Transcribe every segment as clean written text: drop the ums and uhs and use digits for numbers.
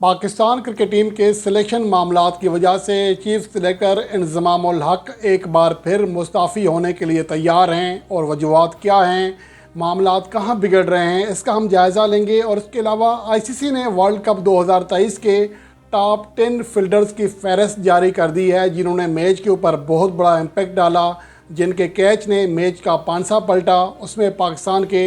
Pakistan cricket team के selection मामलात की वजह से चीफ सिलेक्टर इंज़माम उल हक एक बार फिर मुस्ताफ़ी होने के लिए तैयार हैं और वजूहात क्या हैं, मामलात कहां बिगड़ रहे हैं, इसका हम जायज़ा लेंगे। और इसके अलावा आईसीसी ने वर्ल्ड कप 2023 के टॉप 10 फील्डर्स की फहरिस्त जारी कर दी है जिन्होंने मैच के ऊपर बहुत बड़ा इम्पैक्ट डाला, जिनके कैच ने मैच का पांसा पलटा। उसमें पाकिस्तान के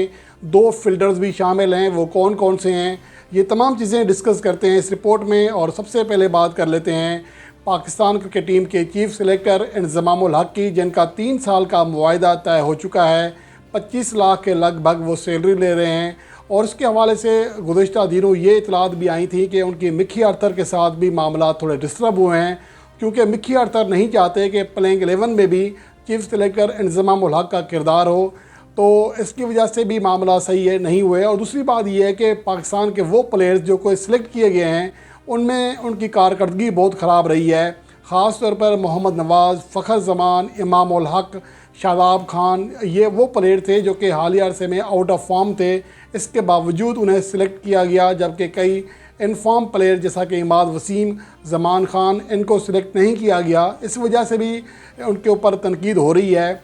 2 फील्डर्स भी शामिल हैं, वो कौन कौन से हैं, ये तमाम चीज़ें डिस्कस करते हैं इस रिपोर्ट में। और सबसे पहले बात कर लेते हैं पाकिस्तान क्रिकेट टीम के चीफ सिलेक्टर इंज़माम उल हक की, जिनका 3 साल का मुआहदा तय हो चुका है। 25 लाख के लगभग वो सैलरी ले रहे हैं। और उसके हवाले से गुज़िश्ता दिनों ये इतलात भी आई थी कि उनकी मिकी आर्थर के साथ भी मामला थोड़े डिस्टर्ब हुए हैं, क्योंकि मिकी आर्थर नहीं चाहते कि प्लेइंग 11 में भी चीफ सिलेक्टर इंज़माम उल हक का किरदार हो, तो इसकी वजह से भी मामला सही है नहीं हुए। और दूसरी बात यह है कि पाकिस्तान के वो प्लेयर्स जो कोई सिलेक्ट किए गए हैं उनमें उनकी कारकर्दगी बहुत ख़राब रही है। ख़ास तौर पर मोहम्मद नवाज़, फ़खर जमान, इमाम उल हक, शादाब खान, ये वो प्लेयर थे जो कि हालिया अरसे में आउट ऑफ फॉर्म थे। इसके बावजूद उन्हें सिलेक्ट किया गया, जबकि कई इनफॉर्म प्लेयर जैसा कि इमाद वसीम, ज़मान खान, इनको सिलेक्ट नहीं किया गया। इस वजह से भी उनके ऊपर तनकीद हो रही है।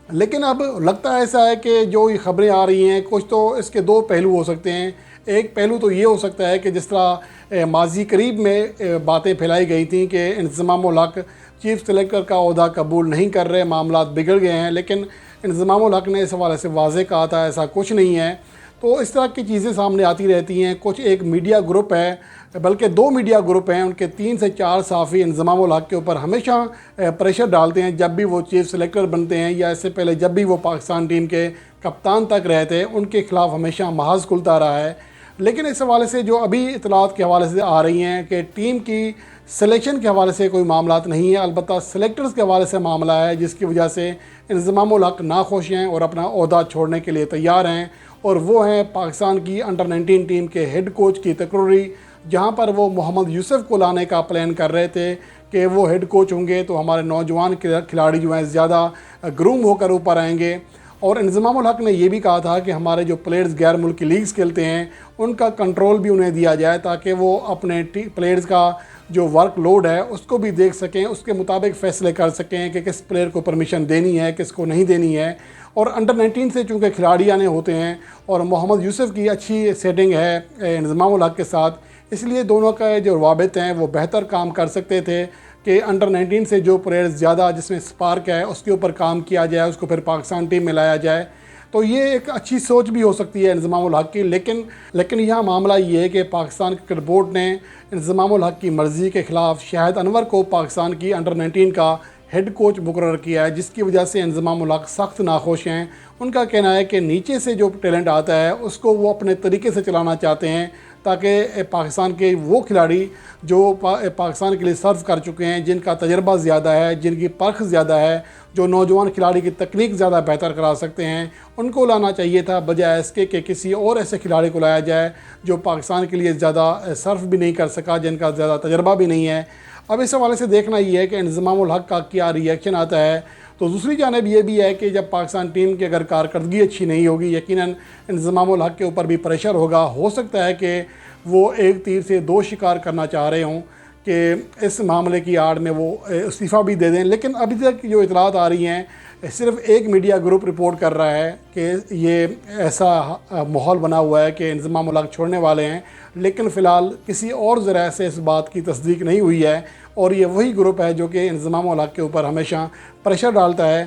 लेकिन अब लगता है ऐसा है कि जो ये ख़बरें आ रही हैं, कुछ तो इसके 2 पहलू हो सकते हैं। एक पहलू तो ये हो सकता है कि जिस तरह माजी करीब में बातें फैलाई गई थी कि इंज़माम उल हक चीफ सिलेक्टर का ओहदा कबूल नहीं कर रहे, मामला बिगड़ गए हैं, लेकिन इंज़माम उल हक ने इस हवाले से वाज़ेह कहा था ऐसा कुछ नहीं है। तो इस तरह की चीज़ें सामने आती रहती हैं। कुछ एक मीडिया ग्रुप है, बल्कि 2 मीडिया ग्रुप हैं, उनके 3 से 4 सहाफ़ी इंज़माम उल हक के ऊपर हमेशा प्रेशर डालते हैं जब भी वो चीफ सिलेक्टर बनते हैं, या इससे पहले जब भी वो पाकिस्तान टीम के कप्तान तक रहते हैं, उनके ख़िलाफ़ हमेशा महाज़ खुलता रहा है। लेकिन इस हवाले से जो अभी इतलात के हवाले से आ रही हैं कि टीम की सिलेक्शन के हवाले से कोई मामलात नहीं है, अलबत्ता सिलेक्टर्स के हवाले से मामला है, जिसकी वजह से इंज़माम उल हक नाखुश हैं और अपना ओहदा छोड़ने के लिए तैयार हैं। और वो हैं पाकिस्तान की अंडर 19 टीम के हेड कोच की तकरीरी, जहाँ पर वो मोहम्मद यूसुफ को लाने का प्लान कर रहे थे कि वो हेड कोच होंगे तो हमारे नौजवान खिलाड़ी जो हैं ज़्यादा ग्रूम होकर ऊपर आएंगे। और इंज़माम उल हक ने यह भी कहा था कि हमारे जो प्लेयर्स गैर मुल्की लीग्स खेलते हैं उनका कंट्रोल भी उन्हें दिया जाए, ताकि वो अपने प्लेयर्स का जो वर्क लोड है उसको भी देख सकें, उसके मुताबिक फ़ैसले कर सकें कि किस प्लेयर को परमिशन देनी है, किसको नहीं देनी है। और अंडर 19 से चूँकि खिलाड़ी आने होते हैं और मोहम्मद यूसुफ की अच्छी सेटिंग है इंज़माम उल हक के साथ, इसलिए दोनों का जो रवाबित हैं वो बेहतर काम कर सकते थे कि अंडर 19 से जो प्लेयर्स ज़्यादा जिसमें स्पार्क है उसके ऊपर काम किया जाए, उसको फिर पाकिस्तान टीम में लाया जाए। तो ये एक अच्छी सोच भी हो सकती है इंज़माम उल हक की। लेकिन यहाँ मामला ये है कि पाकिस्तान क्रिकेट बोर्ड ने इंज़माम उल हक की मर्ज़ी के ख़िलाफ़ शाहिद अनवर को पाकिस्तान की अंडर 19 का हेड कोच मुकर्रर किया है, जिसकी वजह से इंज़माम उल हक सख्त नाखुश हैं। उनका कहना है कि नीचे से जो टैलेंट आता है उसको वो अपने तरीके से चलाना चाहते हैं, ताकि पाकिस्तान के वो खिलाड़ी जो पाकिस्तान के लिए सर्व कर चुके हैं, जिनका तजर्बा ज़्यादा है, जिनकी परख ज़्यादा है, जो नौजवान खिलाड़ी की तकनीक ज़्यादा बेहतर करा सकते हैं, उनको लाना चाहिए था, बजाय इसके कि किसी और ऐसे खिलाड़ी को लाया जाए जो पाकिस्तान के लिए ज़्यादा सर्व भी नहीं कर सका, जिनका ज़्यादा तजर्बा भी नहीं है। अब इस हवाले से देखना ये है कि इंज़माम उल हक का क्या रिएक्शन आता है। तो दूसरी जानिब ये भी है कि जब पाकिस्तान टीम की अगर कारकर्दगी अच्छी नहीं होगी, यकीनन इंज़माम उल हक के ऊपर भी प्रेशर होगा। हो सकता है कि वो एक तीर से 2 शिकार करना चाह रहे हों कि इस मामले की आड़ में वो इस्तीफ़ा भी दे दें। लेकिन अभी तक जो इतलात आ रही हैं, सिर्फ एक मीडिया ग्रुप रिपोर्ट कर रहा है कि ये ऐसा माहौल बना हुआ है कि इंज़माम उल हक छोड़ने वाले हैं, लेकिन फ़िलहाल किसी और ज़राए से इस बात की तस्दीक नहीं हुई है। और ये वही ग्रुप है जो कि इंज़माम उल हक के ऊपर हमेशा प्रेशर डालता है।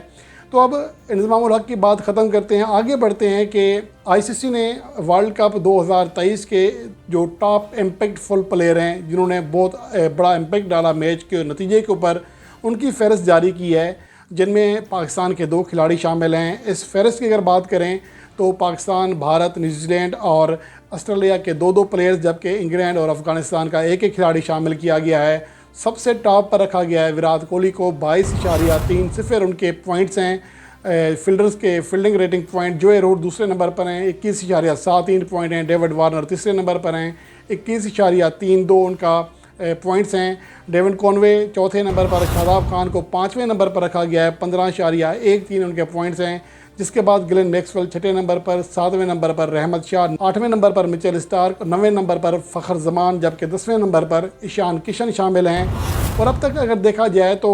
तो अब इंज़माम उल हक की बात ख़त्म करते हैं, आगे बढ़ते हैं कि आईसीसी ने वर्ल्ड कप 2023 के जो टॉप इम्पैक्टफुल प्लेयर हैं, जिन्होंने बहुत बड़ा इम्पैक्ट डाला मैच के नतीजे के ऊपर, उनकी फ़हरिस्त जारी की है, जिनमें पाकिस्तान के 2 खिलाड़ी शामिल हैं। इस फ़हरिस्त की अगर बात करें तो पाकिस्तान, भारत, न्यूजीलैंड और ऑस्ट्रेलिया के 2-2 प्लेयर्स, जबकि इंग्लैंड और अफ़गानिस्तान का एक खिलाड़ी शामिल किया गया है। सबसे टॉप पर रखा गया है विराट कोहली को 22.3 उनके पॉइंट्स हैं। फील्डर्स के फील्डिंग रेटिंग पॉइंट, जो रूट दूसरे नंबर पर हैं, 21.73 पॉइंट हैं। डेविड वार्नर तीसरे नंबर पर हैं, 21.32 उनका पॉइंट्स हैं। डेविड कॉनवे चौथे नंबर पर, शादाब खान को 5वें नंबर पर रखा गया है, 15.13 उनके पॉइंट्स हैं। जिसके बाद ग्लेन मैक्सवेल 6ठे नंबर पर, 7वें नंबर पर रहमत शाह, 8वें नंबर पर मिचेल स्टार्क, 9वें नंबर पर फ़खर जमान, जबकि 10वें नंबर पर ईशान किशन शामिल हैं। और अब तक अगर देखा जाए तो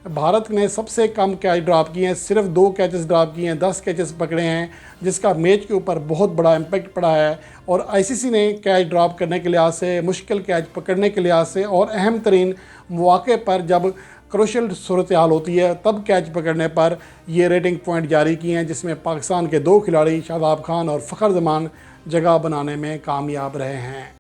भारत ने सबसे कम कैच ड्रॉप किए हैं, सिर्फ 2 कैचेस ड्रॉप किए हैं, 10 कैचेस पकड़े हैं, जिसका मैच के ऊपर बहुत बड़ा इम्पैक्ट पड़ा है। और आईसीसी ने कैच ड्रॉप करने के लिहाज से, मुश्किल कैच पकड़ने के लिहाज से और अहम तरीन मौके पर जब क्रूशल सूरत हाल होती है तब कैच पकड़ने पर ये रेटिंग पॉइंट जारी किए हैं, जिसमें पाकिस्तान के 2 खिलाड़ी शादाब खान और फ़खर जमान जगह बनाने में कामयाब रहे हैं।